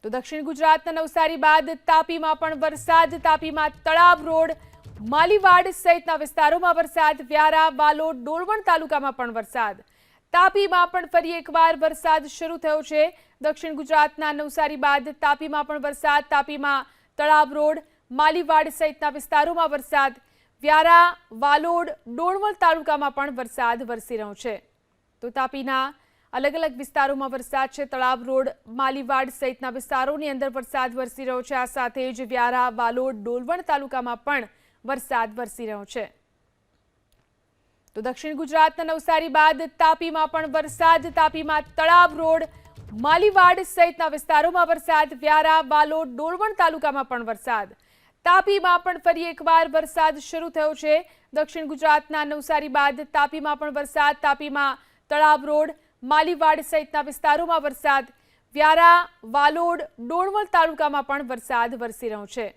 તો દક્ષિણ ગુજરાતના નવસારી બાદ તાપીમાં પણ વરસાદ. તાપીમાં તળાવ રોડ, માલીવાડ સહિતના વિસ્તારોમાં વરસાદ. વ્યારા, વાલોડ, ડોલવણ તાલુકામાં પણ વરસાદ. તાપીમાં પણ ફરી એકવાર વરસાદ શરૂ થયો છે. દક્ષિણ ગુજરાતના નવસારી બાદ તાપીમાં પણ વરસાદ. તાપીમાં તળાવ રોડ, માલીવાડ સહિતના વિસ્તારોમાં વરસાદ. વ્યારા, વાલોડ, ડોલવણ તાલુકામાં પણ વરસાદ વરસી રહ્યો છે. તો તાપીના અલગ અલગ વિસ્તારોમાં વરસાદ છે. તળાવ રોડ, માલીવાડ સહિતના વિસ્તારોની અંદર વરસાદ વરસી રહ્યો છે. આ સાથે જ વ્યારા, વાલોડ, ડોલવણ તાલુકામાં પણ વરસાદ વરસી રહ્યો છે. તો દક્ષિણ ગુજરાતના નવસારી બાદ તાપીમાં પણ વરસાદ. તાપીમાં તળાવ રોડ, માલીવાડ સહિતના વિસ્તારોમાં વરસાદ. વ્યારા, વાલોડ, ડોલવણ તાલુકામાં પણ વરસાદ. તાપીમાં પણ ફરી એકવાર વરસાદ શરૂ થયો છે. દક્ષિણ ગુજરાતના નવસારી બાદ તાપીમાં પણ વરસાદ. તાપીમાં તળાવ રોડ, માલીવાડ સહિતના વિસ્તારોમાં વરસાદ. વ્યારા, વાલોડ, ડોલવણ તાલુકામાં પણ વરસાદ વરસી રહ્યો છે.